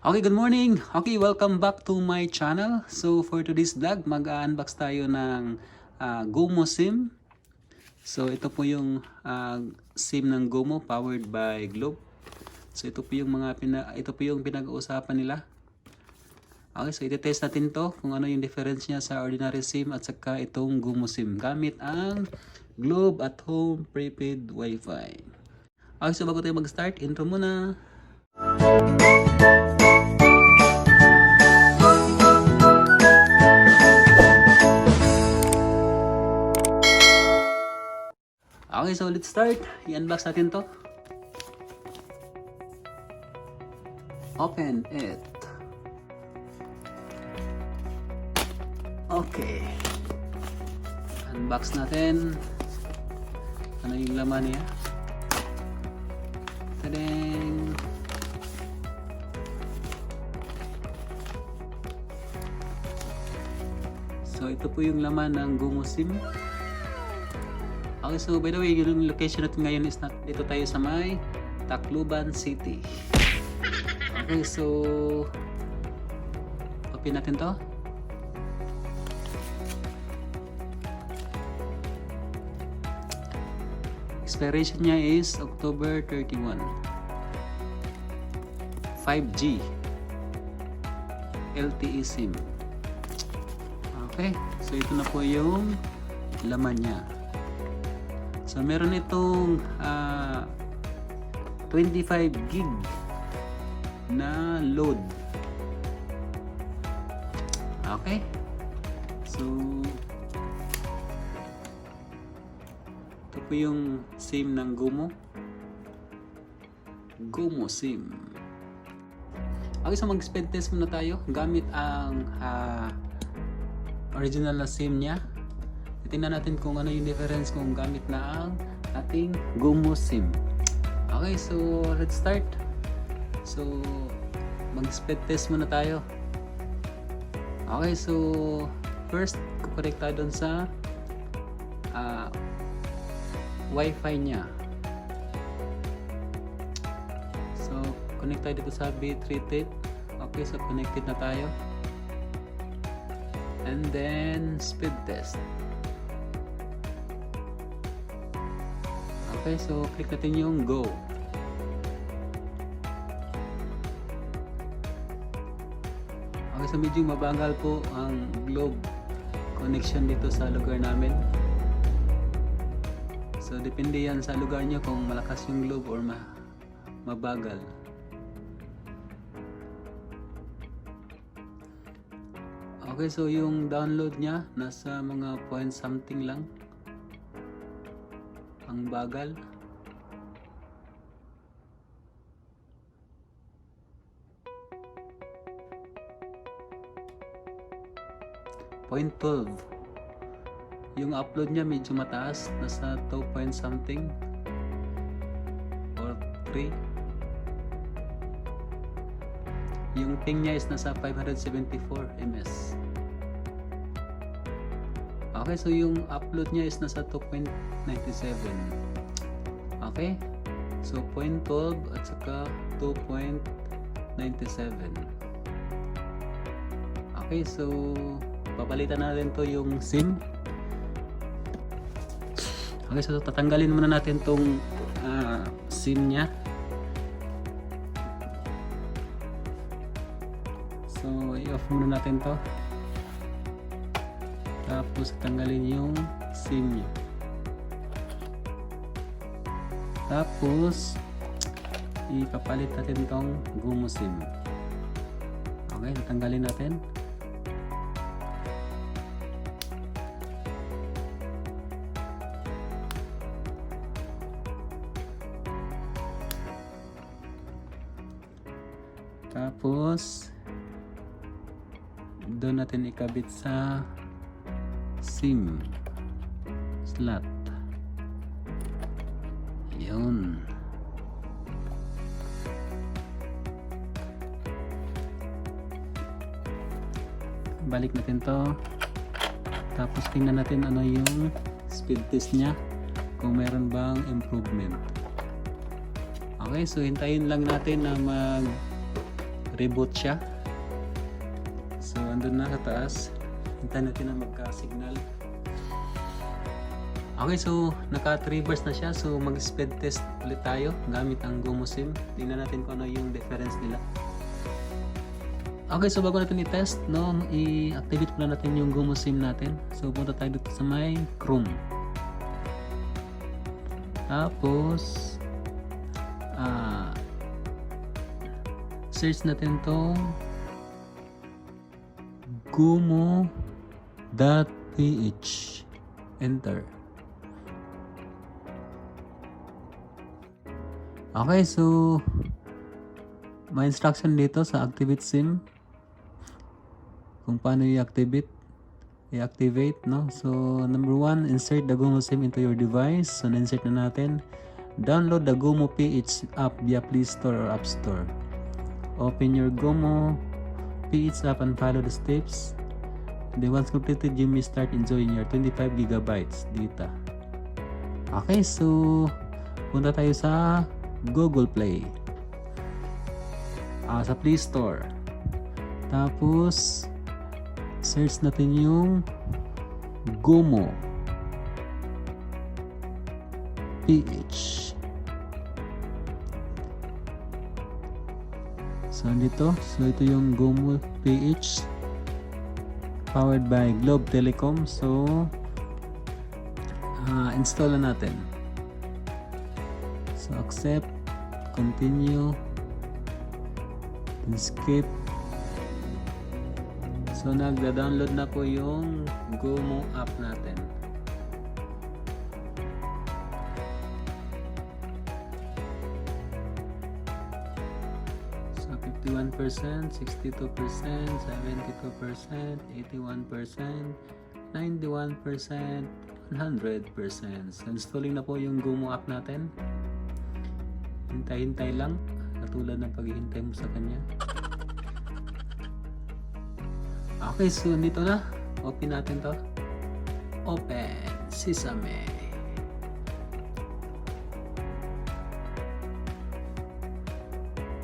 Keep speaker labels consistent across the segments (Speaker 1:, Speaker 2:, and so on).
Speaker 1: Okay, good morning. Okay, welcome back to my channel. So for today's vlog, mag-unbox tayo ng Gomo SIM. So ito po yung SIM ng Gomo powered by Globe. So ito po yung pinag-uusapan nila. Okay, so i-test natin to kung ano yung difference niya sa ordinary SIM at saka itong Gomo SIM gamit ang Globe at Home Prepaid Wi-Fi. Okay, so bago tayo mag-start, intro muna. Okay, so let's start. I-unbox natin to. Open it. Okay. Unbox natin. Ano yung laman niya? Tadang! So ito po yung laman ng Gomo SIM. Okay, so by the way, yung location natin ngayon is dito tayo sa may Tacloban City. Okay, so open natin to. Expiration niya is October 31. 5G LTE SIM. Okay, so ito na po yung laman niya. So meron itong 25 gig na load. Okay. So ito po yung SIM ng Gomo. Gomo SIM. Okay, so mag-speed test muna tayo gamit ang original na SIM niya. Tingnan natin kung ano yung difference kung gamit na ang ating Gomo SIM. Okay, so let's start. So mag-speed test muna tayo. Okay, so first kukonect tayo dun sa Wi-Fi niya. So connect tayo dito sa bit-rated. Okay, so connected na tayo. And then speed test. Okay, so click natin yung go. Okay, so medyo mabagal po ang Globe connection dito sa lugar namin. So depende yan sa lugar nyo kung malakas yung Globe or mabagal. Okay, so yung download niya nasa mga point something lang. Ang bagal. Point 12. Yung upload niya medyo mataas, nasa 2 point something or 3. Yung ping niya is nasa 574 ms. Okay, so yung upload niya is nasa 2.97. Okay, so 0.12 at saka 2.97. Okay, so papalitan natin to yung SIM. Okay, so tatanggalin muna natin tong SIM niya. So i-off muna natin to. Tapos tanggalin yung SIM niya. Tapos ipapalit natin tong Gomo SIM. Okay, tatanggalin natin. Tapos doon natin ikabit sa SIM slot. Yun. Balik natin to. Tapos tingnan natin ano yung speed test nya, kung meron bang improvement. Okay, so hintayin lang natin na reboot siya. So andun na sa taas. Hintayin natin na magka-signal. Okay, so naka-traverse na siya. So mag-speed test ulit tayo gamit ang Gomo SIM. Tingnan natin kung ano yung difference nila. Okay, so bago natin i-test, no, i-activate pala natin yung Gomo SIM natin. So punta tayo dito sa may Chrome. Tapos search natin tong gomo.ph. Enter. Okay, so may instruction dito sa activate SIM kung paano i-activate, no? So number 1, insert the Gomo SIM into your device. So na-insert na natin. Download the Gomo PH app via Play Store or App Store. Open your Gomo PH app and follow the steps. And then once completed, you may start enjoying your 25 gigabytes data. Okay, so punta tayo sa Google Play. Sa Play Store. Tapos search natin yung Gomo PH. So dito, ito yung Gomo PH powered by Globe Telecom. So install na natin. So accept, continue, and skip. So nagda-download na po yung Gomo app natin. So 51%, 62%, 72%, 81%, 91%, 100%. So installing na po yung Gomo app natin. Hintay-hintay lang, katulad ng paghihintay mo sa kanya. Okay, so dito na. Open natin to. Open Sesame.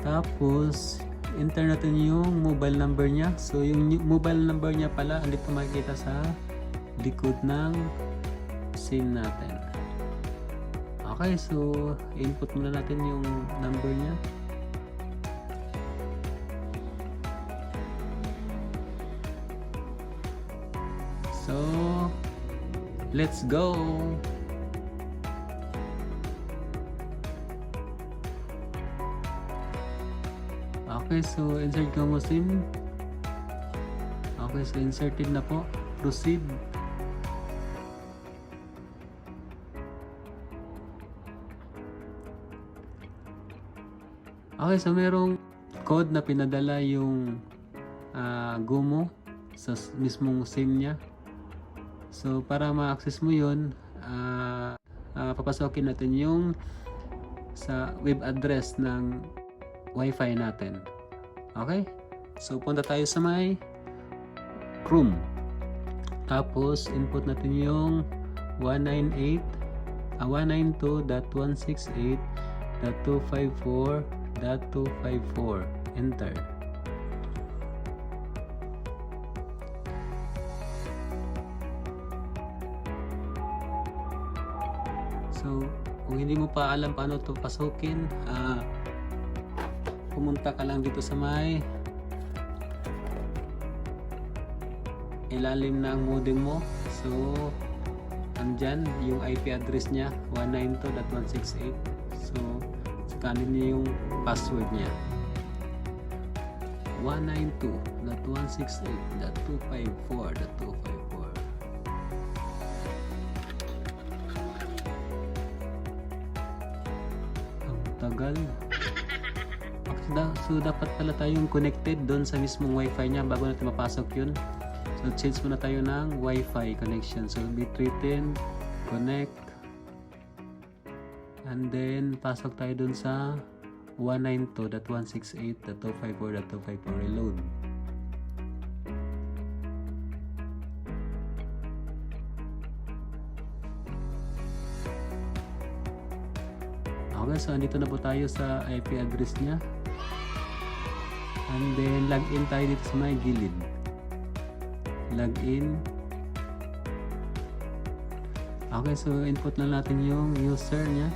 Speaker 1: Tapos enter natin yung mobile number niya. So yung mobile number niya pala andito makikita sa likod ng SIM natin. Okay, so input muna natin yung number niya. So let's go. Okay, so insert Gomo SIM. Okay, so inserted na po. Proceed. Okay, so merong code na pinadala yung Gomo sa mismong SIM niya. So para ma-access mo yun, papasokin natin yung sa web address ng Wi-Fi natin. Okay? So punta tayo sa may Chrome. Tapos input natin yung 192.168.254.254. Enter. So kung hindi mo pa alam paano ito pasukin, pumunta ka lang dito sa may ilalim ng modem mo. So andyan yung IP address niya 192.168. So scanin niyo yung password niya 192.168.254.254. Ang tagal. So dapat pala tayong connected doon sa mismong wifi niya bago natin mapasok yun. So change muna tayo ng wifi connection. So B310 connect, and then pasok tayo doon sa 192.168.254.254. reload. Okay, so andito na po tayo sa IP address niya. And then login tayo dito sa may gilid. Login. Okay, so input na natin yung user niya.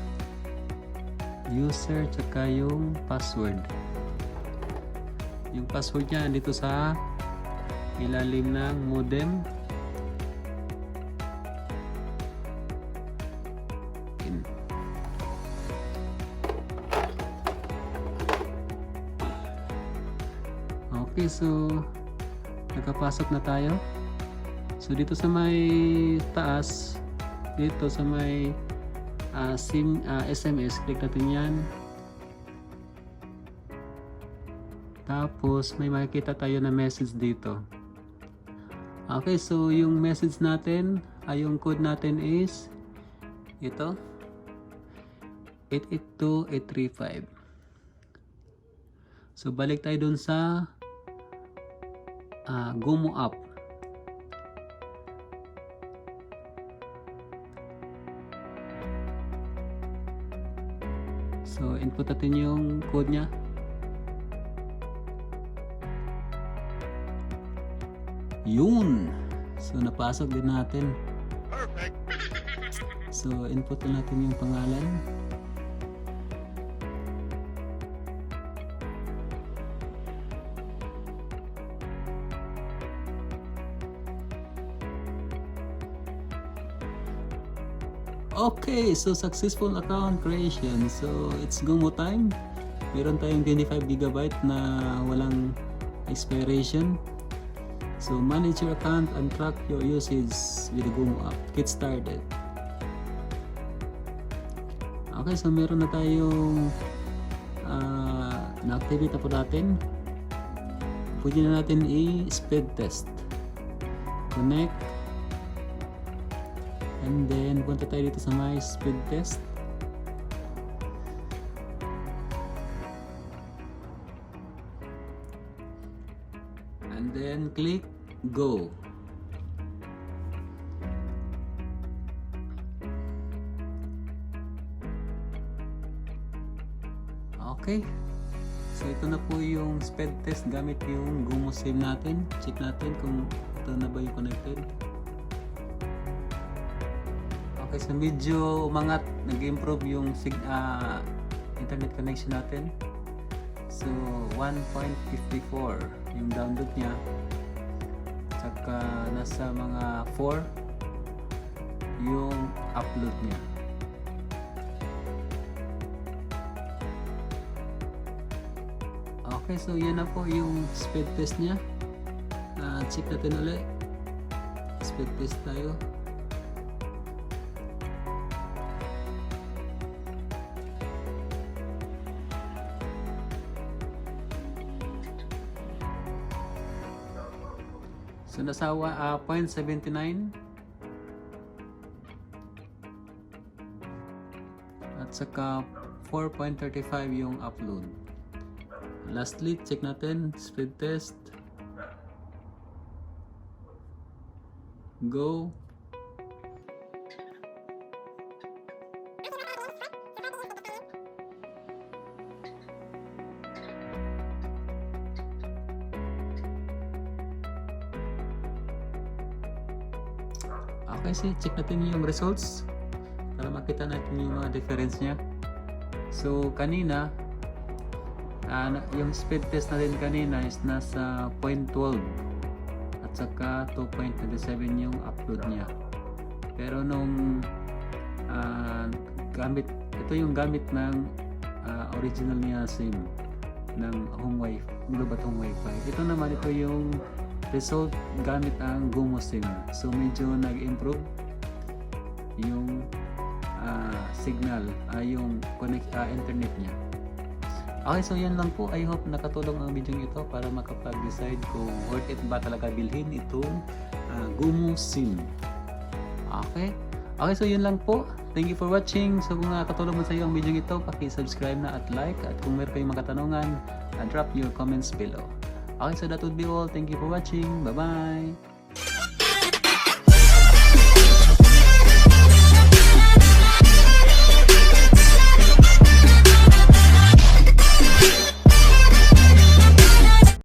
Speaker 1: User tsaka yung password. Yung password niya dito sa ilalim ng modem. Okay, so nakapasok na tayo. So dito sa may taas, dito sa may SMS, click natin yan. Tapos may makikita tayo na message dito. Okay, so yung message natin, yung code natin is ito, 882835. So balik tayo dun sa Gomo app. So input natin yung code nya. Yun! So napasok din natin. Perfect. So input natin yung pangalan. Okay, so successful account creation. So it's Gomo time. Meron tayong 25 GB na walang expiration. So manage your account and track your usage with the Gomo app. Get started. Okay, so meron na tayong na-activate na po natin. Pwede na natin i-speed test. Connect. And then punta tayo dito sa my speed test. And then click go. Okay. So ito na po yung speed test gamit yung Gomo SIM natin. Check natin kung ito na ba yung connected. Okay, so medyo umangat, nag-improve yung internet connection natin. So 1.54 yung download niya. Saka nasa mga 4 yung upload niya. Okay, so yan na po yung speed test niya. Check natin ulit. Speed test tayo. So nasa 0.79 at saka 4.35 yung upload. Lastly, check natin speed test. Go. Okay, so check natin yung results para makita natin yung mga difference niya. So kanina yung speed test natin kanina is nasa 0.12 at saka 2.27 yung upload niya. Pero nung ito yung gamit ng original niya SIM ng home wifi, global home wifi. Ito naman, ito yung result gamit ang Gomo SIM. So medyo nag-improve yung signal, yung internet niya. Okay, so yan lang po. I hope nakatulong ang video ito para makapag-decide kung worth it ba talaga bilhin itong Gomo SIM. Okay? Okay, so yun lang po. Thank you for watching. So kung nakatulong mo sa iyo ang video ito, paki-subscribe na at like. At kung meron kayong mga katanungan, drop your comments below. Okay, so that would be all. Thank you for watching. Bye-bye!